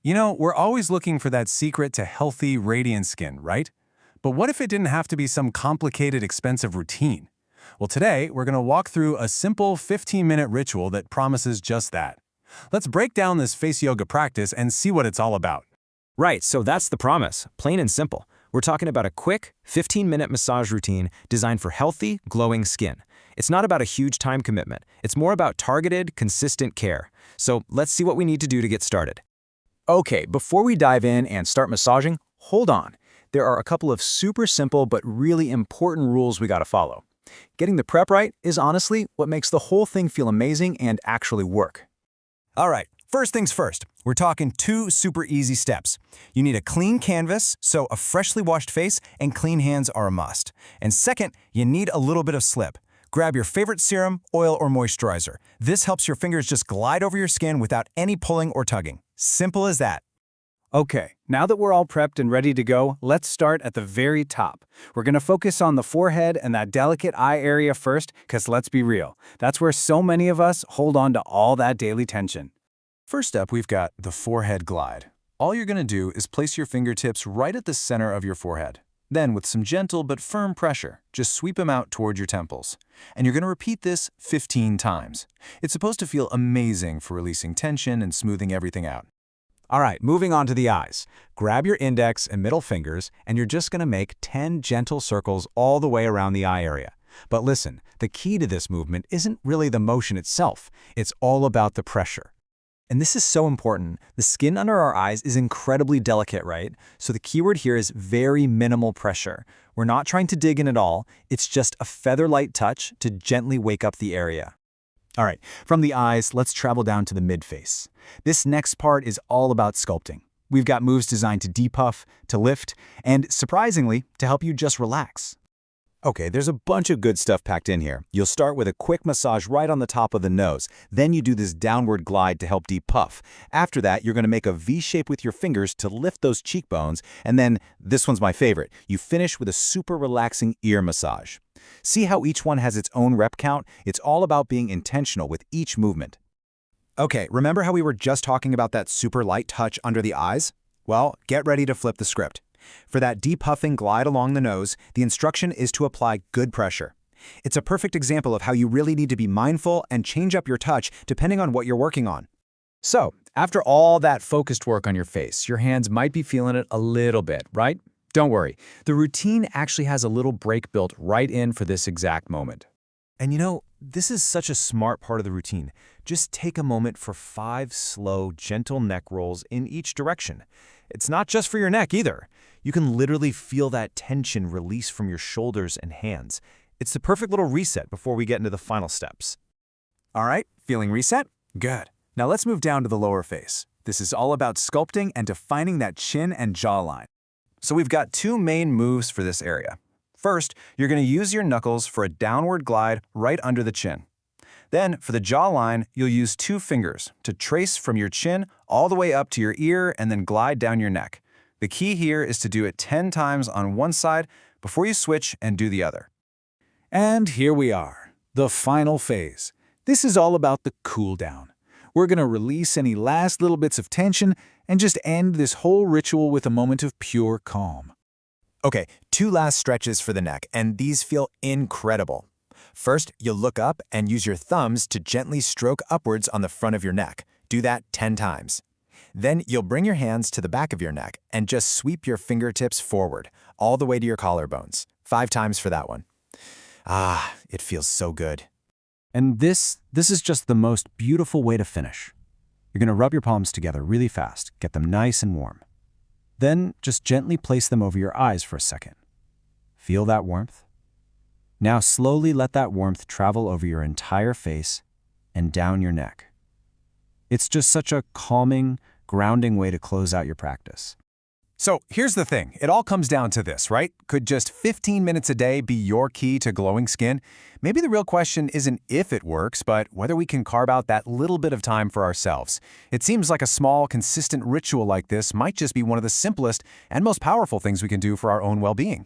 You know, we're always looking for that secret to healthy, radiant skin, right? But what if it didn't have to be some complicated, expensive routine? Well, today, we're going to walk through a simple 15-minute ritual that promises just that. Let's break down this face yoga practice and see what it's all about. Right, so that's the promise, plain and simple. We're talking about a quick, 15-minute massage routine designed for healthy, glowing skin. It's not about a huge time commitment. It's more about targeted, consistent care. So let's see what we need to do to get started. Okay, before we dive in and start massaging, hold on. There are a couple of super simple but really important rules we gotta follow. Getting the prep right is honestly what makes the whole thing feel amazing and actually work. All right, first things first. We're talking 2 super easy steps. You need a clean canvas, so a freshly washed face and clean hands are a must. And second, you need a little bit of slip. Grab your favorite serum, oil, or moisturizer. This helps your fingers just glide over your skin without any pulling or tugging. Simple as that. Okay, now that we're all prepped and ready to go, let's start at the very top. We're gonna focus on the forehead and that delicate eye area first, because let's be real, that's where so many of us hold on to all that daily tension. First up, we've got the forehead glide. All you're going to do is place your fingertips right at the center of your forehead. Then, with some gentle but firm pressure, just sweep them out toward your temples. And you're going to repeat this 15 times. It's supposed to feel amazing for releasing tension and smoothing everything out. All right, moving on to the eyes. Grab your index and middle fingers, and you're just gonna make 10 gentle circles all the way around the eye area. But listen, the key to this movement isn't really the motion itself. It's all about the pressure. And this is so important. The skin under our eyes is incredibly delicate, right? So the keyword here is very minimal pressure. We're not trying to dig in at all. It's just a feather-light touch to gently wake up the area. All right, from the eyes, let's travel down to the mid-face. This next part is all about sculpting. We've got moves designed to depuff, to lift, and surprisingly, to help you just relax. Okay, there's a bunch of good stuff packed in here. You'll start with a quick massage right on the top of the nose. Then you do this downward glide to help depuff. After that, you're going to make a V shape with your fingers to lift those cheekbones. And then, this one's my favorite, you finish with a super relaxing ear massage. See how each one has its own rep count? It's all about being intentional with each movement. Okay, remember how we were just talking about that super light touch under the eyes? Well, get ready to flip the script. For that depuffing glide along the nose, the instruction is to apply good pressure. It's a perfect example of how you really need to be mindful and change up your touch depending on what you're working on. So, after all that focused work on your face, your hands might be feeling it a little bit, right? Don't worry, the routine actually has a little break built right in for this exact moment. And you know, this is such a smart part of the routine. Just take a moment for 5 slow, gentle neck rolls in each direction. It's not just for your neck either. You can literally feel that tension release from your shoulders and hands. It's the perfect little reset before we get into the final steps. All right, feeling reset? Good. Now let's move down to the lower face. This is all about sculpting and defining that chin and jawline. So we've got 2 main moves for this area. First, you're going to use your knuckles for a downward glide right under the chin. Then, for the jawline, you'll use 2 fingers to trace from your chin all the way up to your ear and then glide down your neck. The key here is to do it 10 times on one side before you switch and do the other. And here we are, the final phase. This is all about the cool down. We're going to release any last little bits of tension and just end this whole ritual with a moment of pure calm. Okay, 2 last stretches for the neck, and these feel incredible. First, you'll look up and use your thumbs to gently stroke upwards on the front of your neck. Do that 10 times. Then you'll bring your hands to the back of your neck and just sweep your fingertips forward, all the way to your collarbones. 5 times for that one. Ah, it feels so good. And this is just the most beautiful way to finish. You're going to rub your palms together really fast, get them nice and warm. Then just gently place them over your eyes for a second. Feel that warmth? Now slowly let that warmth travel over your entire face and down your neck. It's just such a calming, grounding way to close out your practice. So here's the thing. It all comes down to this, right? Could just 15 minutes a day be your key to glowing skin? Maybe the real question isn't if it works, but whether we can carve out that little bit of time for ourselves. It seems like a small, consistent ritual like this might just be one of the simplest and most powerful things we can do for our own well-being.